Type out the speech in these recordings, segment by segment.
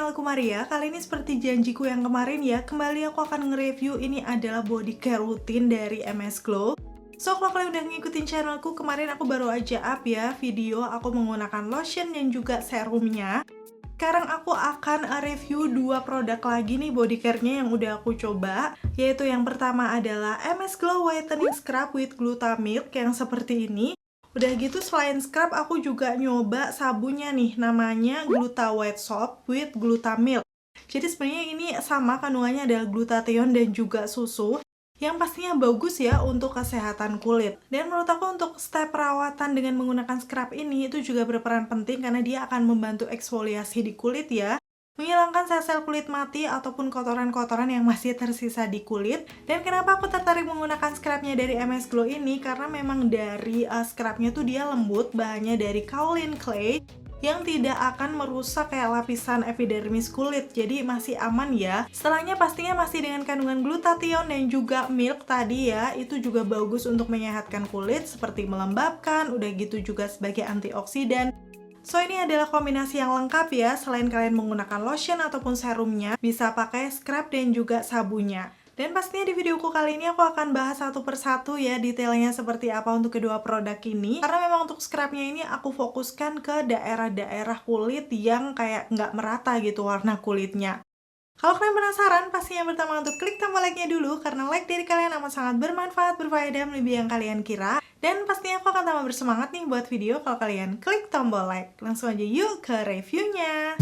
channelku Maria. Kali ini seperti janjiku yang kemarin ya, kembali aku akan nge-review ini adalah body care rutin dari MS Glow. So, kalau kalian udah ngikutin channelku, kemarin aku baru aja up ya video aku menggunakan lotion dan juga serumnya. Sekarang aku akan review dua produk lagi nih body care-nya yang udah aku coba, yaitu yang pertama adalah MS Glow Whitening Scrub with Glutamilk yang seperti ini. Udah gitu selain scrub aku juga nyoba sabunnya nih, namanya Gluta White Soap with Glutamilk. Jadi sebenarnya ini sama, kandungannya adalah glutathione dan juga susu, yang pastinya bagus ya untuk kesehatan kulit. Dan menurut aku untuk step perawatan dengan menggunakan scrub ini itu juga berperan penting karena dia akan membantu eksfoliasi di kulit ya, menghilangkan sel-sel kulit mati ataupun kotoran-kotoran yang masih tersisa di kulit. Dan kenapa aku tertarik menggunakan scrubnya dari MS Glow ini? Karena memang dari scrubnya tuh dia lembut, bahannya dari kaolin clay yang tidak akan merusak kayak lapisan epidermis kulit, jadi masih aman ya. Setelahnya pastinya masih dengan kandungan glutathione dan juga milk tadi ya, itu juga bagus untuk menyehatkan kulit seperti melembabkan, udah gitu juga sebagai antioksidan. So, ini adalah kombinasi yang lengkap ya, selain kalian menggunakan lotion ataupun serumnya, bisa pakai scrub dan juga sabunnya. Dan pastinya di videoku kali ini aku akan bahas satu persatu ya, detailnya seperti apa untuk kedua produk ini. Karena memang untuk scrubnya ini aku fokuskan ke daerah-daerah kulit yang kayak nggak merata gitu warna kulitnya. Kalau kalian penasaran, pastinya yang pertama untuk klik tombol like-nya dulu, karena like dari kalian amat sangat bermanfaat, berfaedah, melebihi yang kalian kira. Dan pastinya aku akan tambah bersemangat nih buat video kalau kalian klik tombol like. Langsung aja yuk ke reviewnya!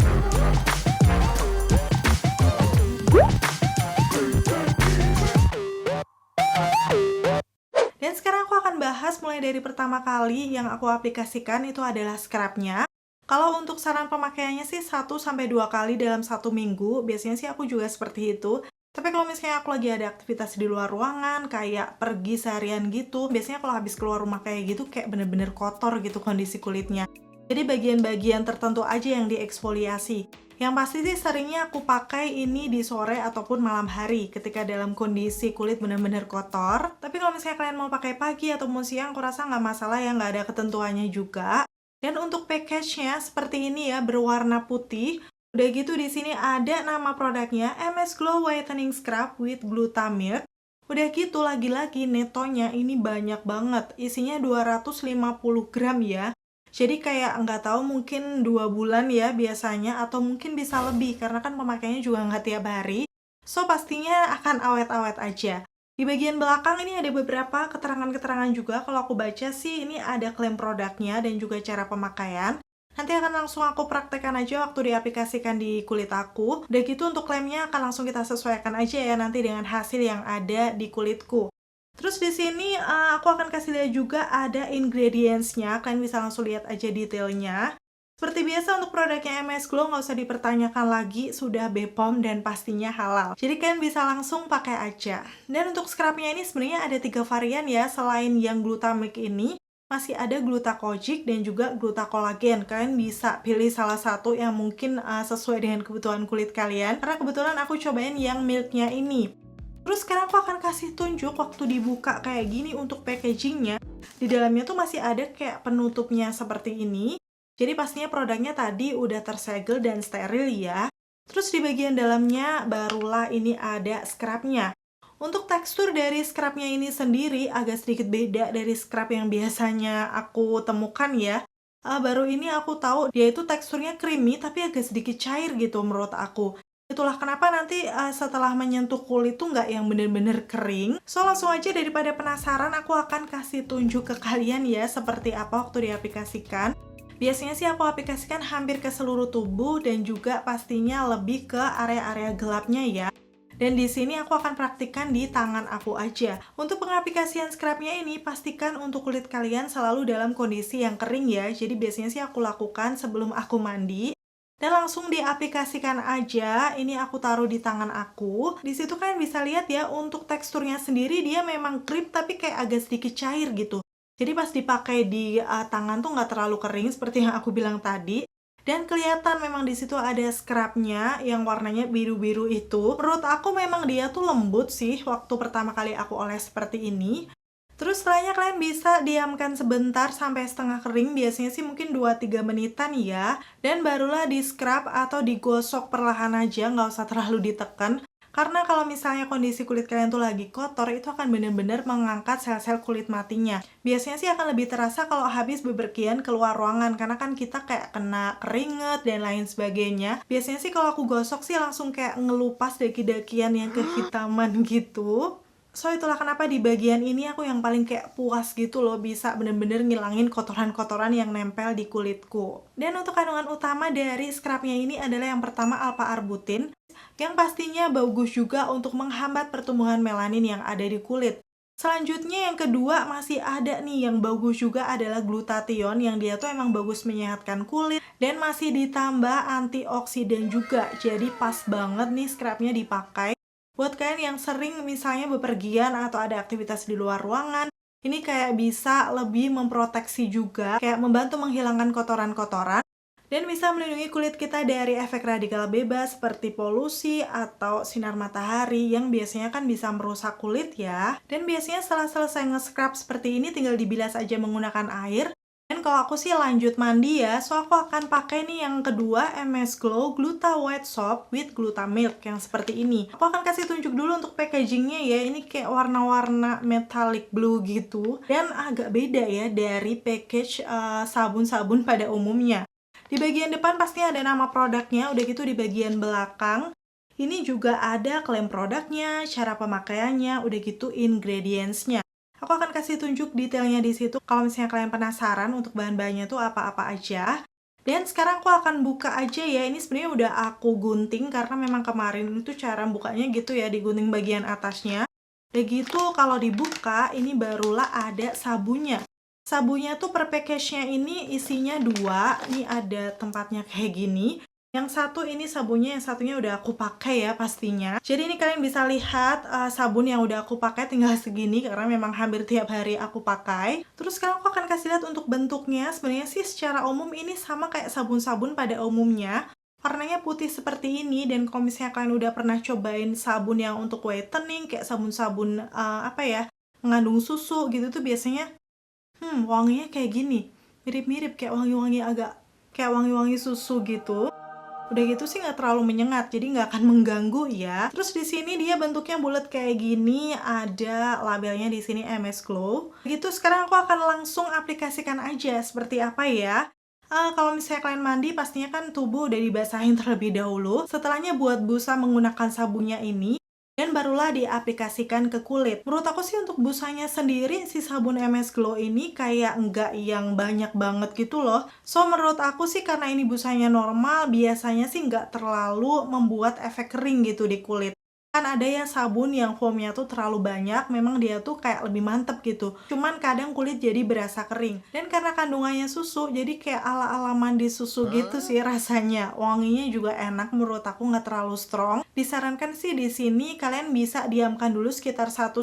Dan sekarang aku akan bahas mulai dari pertama kali yang aku aplikasikan itu adalah scrubnya. Kalau untuk saran pemakaiannya sih 1-2 kali dalam 1 minggu, biasanya sih aku juga seperti itu. Tapi kalau misalnya aku lagi ada aktivitas di luar ruangan, kayak pergi seharian gitu, biasanya kalau habis keluar rumah kayak gitu, kayak bener-bener kotor gitu kondisi kulitnya. Jadi bagian-bagian tertentu aja yang dieksfoliasi. Yang pasti sih seringnya aku pakai ini di sore ataupun malam hari, ketika dalam kondisi kulit bener-bener kotor. Tapi kalau misalnya kalian mau pakai pagi ataupun siang, aku rasa nggak masalah ya, nggak ada ketentuannya juga. Dan untuk package-nya seperti ini ya, berwarna putih. Udah gitu di sini ada nama produknya MS Glow Whitening Scrub with Glutamilk. Udah gitu lagi-lagi netonya ini banyak banget. Isinya 250 gram ya. Jadi kayak nggak tahu mungkin 2 bulan ya biasanya, atau mungkin bisa lebih karena kan pemakaiannya juga nggak tiap hari. So pastinya akan awet-awet aja. Di bagian belakang ini ada beberapa keterangan-keterangan juga. Kalau aku baca sih ini ada klaim produknya dan juga cara pemakaian. Nanti akan langsung aku praktekkan aja waktu diaplikasikan di kulit aku. Udah gitu untuk klaimnya akan langsung kita sesuaikan aja ya nanti dengan hasil yang ada di kulitku. Terus di sini aku akan kasih lihat juga ada ingredients-nya. Kalian bisa langsung lihat aja detailnya. Seperti biasa untuk produknya MS Glow nggak usah dipertanyakan lagi, sudah BPOM dan pastinya halal. Jadi kalian bisa langsung pakai aja. Dan untuk scrubnya ini sebenarnya ada 3 varian ya, selain yang Glutamilk ini, masih ada Glutakojic dan juga Glutacolagen. Kalian bisa pilih salah satu yang mungkin sesuai dengan kebutuhan kulit kalian. Karena kebetulan aku cobain yang milknya ini. Terus sekarang aku akan kasih tunjuk waktu dibuka kayak gini untuk packagingnya. Di dalamnya tuh masih ada kayak penutupnya seperti ini. Jadi pastinya produknya tadi udah tersegel dan steril ya. Terus di bagian dalamnya barulah ini ada scrubnya. Untuk tekstur dari scrubnya ini sendiri agak sedikit beda dari scrub yang biasanya aku temukan ya. Baru ini aku tahu dia itu teksturnya creamy tapi agak sedikit cair gitu menurut aku. Itulah kenapa nanti setelah menyentuh kulit tuh nggak yang bener-bener kering. So langsung aja daripada penasaran aku akan kasih tunjuk ke kalian ya seperti apa waktu diaplikasikan. Biasanya sih aku aplikasikan hampir ke seluruh tubuh dan juga pastinya lebih ke area-area gelapnya ya. Dan di sini aku akan praktikkan di tangan aku aja. Untuk pengaplikasian scrubnya ini, pastikan untuk kulit kalian selalu dalam kondisi yang kering ya. Jadi biasanya sih aku lakukan sebelum aku mandi. Dan langsung diaplikasikan aja. Ini aku taruh di tangan aku. Di situ kalian bisa lihat ya, untuk teksturnya sendiri dia memang krim tapi kayak agak sedikit cair gitu. Jadi pas dipakai di tangan tuh nggak terlalu kering seperti yang aku bilang tadi. Dan kelihatan memang di situ ada scrubnya yang warnanya biru-biru itu. Menurut aku memang dia tuh lembut sih waktu pertama kali aku oles seperti ini. Terus setelahnya kalian bisa diamkan sebentar sampai setengah kering, biasanya sih mungkin 2-3 menitan ya. Dan barulah di scrub atau digosok perlahan aja, nggak usah terlalu ditekan. Karena kalau misalnya kondisi kulit kalian tuh lagi kotor, itu akan benar-benar mengangkat sel-sel kulit matinya. Biasanya sih akan lebih terasa kalau habis bepergian keluar ruangan, karena kan kita kayak kena keringet dan lain sebagainya. Biasanya sih kalau aku gosok sih langsung kayak ngelupas daki-dakian yang kehitaman gitu. So itulah kenapa di bagian ini aku yang paling kayak puas gitu loh, bisa bener-bener ngilangin kotoran-kotoran yang nempel di kulitku. Dan untuk kandungan utama dari scrubnya ini adalah yang pertama alpha-arbutin, yang pastinya bagus juga untuk menghambat pertumbuhan melanin yang ada di kulit. Selanjutnya yang kedua masih ada nih yang bagus juga adalah glutathione, yang dia tuh emang bagus menyehatkan kulit dan masih ditambah antioksidan juga. Jadi pas banget nih scrubnya dipakai buat kalian yang sering misalnya bepergian atau ada aktivitas di luar ruangan. Ini kayak bisa lebih memproteksi juga, kayak membantu menghilangkan kotoran-kotoran dan bisa melindungi kulit kita dari efek radikal bebas seperti polusi atau sinar matahari yang biasanya kan bisa merusak kulit ya. Dan biasanya setelah selesai nge-scrub seperti ini tinggal dibilas aja menggunakan air. Dan kalau aku sih lanjut mandi ya, so aku akan pakai nih yang kedua MS Glow Gluta White Soap with Glutamilk yang seperti ini. Aku akan kasih tunjuk dulu untuk packagingnya ya, ini kayak warna-warna metallic blue gitu. Dan agak beda ya dari package sabun-sabun pada umumnya. Di bagian depan pastinya ada nama produknya, udah gitu di bagian belakang ini juga ada klaim produknya, cara pemakaiannya, udah gitu ingredients-nya. Aku akan kasih tunjuk detailnya di situ kalau misalnya kalian penasaran untuk bahan-bahannya tuh apa-apa aja. Dan sekarang aku akan buka aja ya, ini sebenarnya udah aku gunting karena memang kemarin itu cara bukanya gitu ya, digunting bagian atasnya. Udah gitu kalau dibuka ini barulah ada sabunnya. Sabunnya tuh per package-nya ini isinya 2, ini ada tempatnya kayak gini. Yang satu ini sabunnya, yang satunya udah aku pakai ya pastinya. Jadi ini kalian bisa lihat sabun yang udah aku pakai tinggal segini karena memang hampir tiap hari aku pakai. Terus sekarang aku akan kasih lihat untuk bentuknya. Sebenarnya sih secara umum ini sama kayak sabun-sabun pada umumnya. Warnanya putih seperti ini, dan kalau misalnya kalian udah pernah cobain sabun yang untuk whitening kayak sabun-sabun apa ya, mengandung susu gitu tuh biasanya wanginya kayak gini. Mirip-mirip kayak wangi-wangi agak kayak wangi-wangi susu gitu. Udah gitu sih nggak terlalu menyengat, jadi nggak akan mengganggu ya. Terus di sini dia bentuknya bulat kayak gini, ada labelnya di sini MS Glow. Gitu sekarang aku akan langsung aplikasikan aja seperti apa ya. Kalau misalnya kalian mandi, pastinya kan tubuh udah dibasahin terlebih dahulu. Setelahnya buat busa menggunakan sabunnya ini. Dan barulah diaplikasikan ke kulit. Menurut aku sih untuk busanya sendiri, si sabun MS Glow ini kayak nggak yang banyak banget gitu loh. So, menurut aku sih karena ini busanya normal, biasanya sih nggak terlalu membuat efek kering gitu di kulit. Kan ada ya sabun yang foamnya tuh terlalu banyak, memang dia tuh kayak lebih mantep gitu. Cuman kadang kulit jadi berasa kering. Dan karena kandungannya susu, jadi kayak ala-ala mandi susu gitu sih rasanya. Wanginya juga enak, menurut aku nggak terlalu strong. Disarankan sih di sini kalian bisa diamkan dulu sekitar 1-2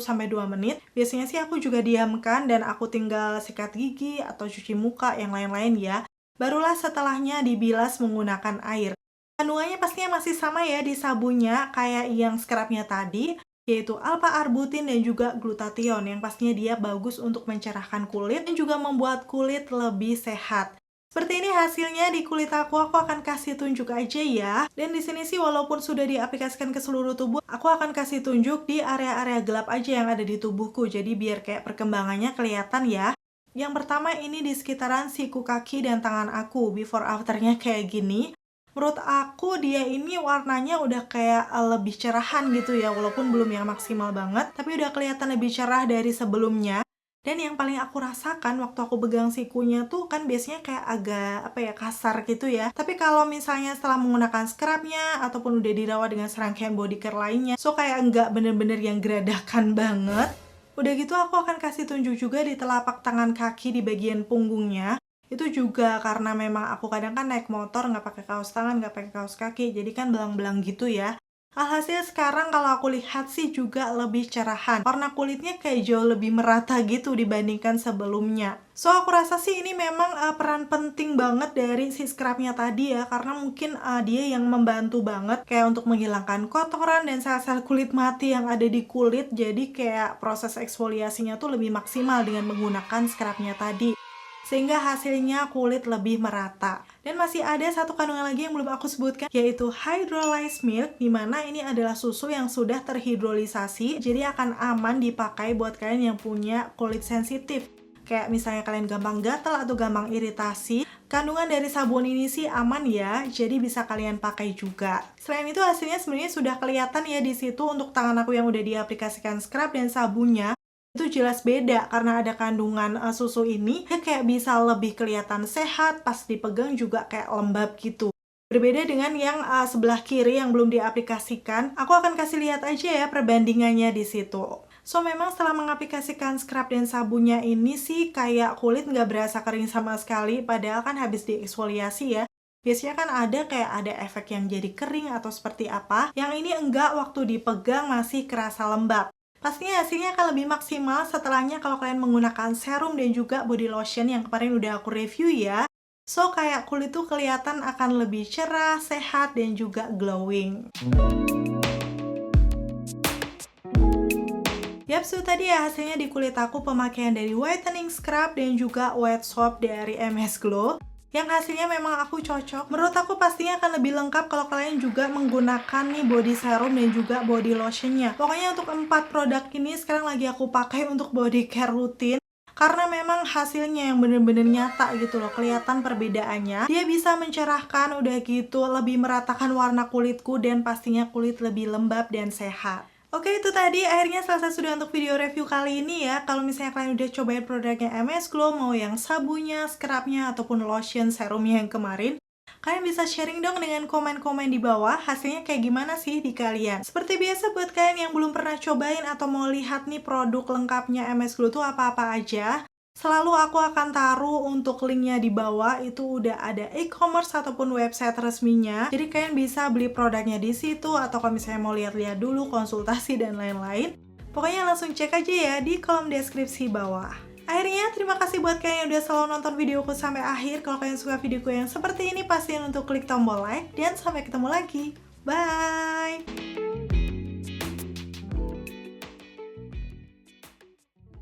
menit. Biasanya sih aku juga diamkan dan aku tinggal sikat gigi atau cuci muka yang lain-lain ya. Barulah setelahnya dibilas menggunakan air. Kandungannya pastinya masih sama ya di sabunnya kayak yang scrubnya tadi, yaitu alpha-arbutin dan juga glutathione yang pastinya dia bagus untuk mencerahkan kulit dan juga membuat kulit lebih sehat. Seperti ini hasilnya di kulit aku akan kasih tunjuk aja ya. Dan di sini sih walaupun sudah diaplikasikan ke seluruh tubuh, aku akan kasih tunjuk di area-area gelap aja yang ada di tubuhku. Jadi biar kayak perkembangannya kelihatan ya. Yang pertama ini di sekitaran siku kaki dan tangan aku, before afternya kayak gini. Menurut aku dia ini warnanya udah kayak lebih cerahan gitu ya, walaupun belum yang maksimal banget, tapi udah kelihatan lebih cerah dari sebelumnya. Dan yang paling aku rasakan waktu aku pegang sikunya tuh kan biasanya kayak agak apa ya, kasar gitu ya. Tapi kalau misalnya setelah menggunakan scrubnya ataupun udah dirawat dengan serangkaian body care lainnya, so kayak nggak bener-bener yang geradakan banget. Udah gitu aku akan kasih tunjuk juga di telapak tangan kaki di bagian punggungnya. Itu juga karena memang aku kadang kan naik motor nggak pakai kaos tangan, nggak pakai kaos kaki, jadi kan belang-belang gitu ya. Alhasil sekarang kalau aku lihat sih juga lebih cerahan. Warna kulitnya kayak jauh lebih merata gitu dibandingkan sebelumnya. So, aku rasa sih ini memang peran penting banget dari si scrubnya tadi ya. Karena mungkin dia yang membantu banget kayak untuk menghilangkan kotoran dan sel-sel kulit mati yang ada di kulit. Jadi kayak proses eksfoliasinya tuh lebih maksimal dengan menggunakan scrubnya tadi, sehingga hasilnya kulit lebih merata. Dan masih ada satu kandungan lagi yang belum aku sebutkan, yaitu hydrolyzed milk, dimana ini adalah susu yang sudah terhidrolisasi, jadi akan aman dipakai buat kalian yang punya kulit sensitif. Kayak misalnya kalian gampang gatal atau gampang iritasi, kandungan dari sabun ini sih aman ya, jadi bisa kalian pakai juga. Selain itu hasilnya sebenarnya sudah kelihatan ya di situ untuk tangan aku yang udah diaplikasikan scrub dan sabunnya. Itu jelas beda karena ada kandungan susu ini, dia kayak bisa lebih kelihatan sehat, pas dipegang juga kayak lembab gitu. Berbeda dengan yang sebelah kiri yang belum diaplikasikan, aku akan kasih lihat aja ya perbandingannya di situ. So, memang setelah mengaplikasikan scrub dan sabunnya ini sih kayak kulit nggak berasa kering sama sekali, padahal kan habis dieksfoliasi ya. Biasanya kan ada efek yang jadi kering atau seperti apa, yang ini enggak, waktu dipegang masih kerasa lembab. Pastinya hasilnya akan lebih maksimal setelahnya kalau kalian menggunakan serum dan juga body lotion yang kemarin udah aku review ya. So, kayak kulit tuh kelihatan akan lebih cerah, sehat, dan juga glowing. Yap, so tadi ya hasilnya di kulit aku pemakaian dari whitening scrub dan juga wet soap dari MS Glow, yang hasilnya memang aku cocok. Menurut aku pastinya akan lebih lengkap kalau kalian juga menggunakan nih body serum dan juga body lotionnya. Pokoknya untuk 4 produk ini sekarang lagi aku pakai untuk body care rutin, karena memang hasilnya yang bener-bener nyata gitu loh, kelihatan perbedaannya. Dia bisa mencerahkan, udah gitu lebih meratakan warna kulitku, dan pastinya kulit lebih lembab dan sehat. Oke, itu tadi akhirnya selesai sudah untuk video review kali ini ya. Kalau misalnya kalian udah cobain produknya MS Glow, mau yang sabunnya, scrubnya, ataupun lotion, serumnya yang kemarin, kalian bisa sharing dong dengan komen-komen di bawah hasilnya kayak gimana sih di kalian. Seperti biasa buat kalian yang belum pernah cobain atau mau lihat nih produk lengkapnya MS Glow tuh apa-apa aja, selalu aku akan taruh untuk linknya di bawah. Itu udah ada e-commerce ataupun website resminya, jadi kalian bisa beli produknya di situ, atau kalau misalnya mau lihat-lihat dulu, konsultasi dan lain-lain, pokoknya langsung cek aja ya di kolom deskripsi bawah. Akhirnya, terima kasih buat kalian yang udah selalu nonton videoku sampai akhir. Kalau kalian suka videoku yang seperti ini, pastiin untuk klik tombol like, dan sampai ketemu lagi. Bye!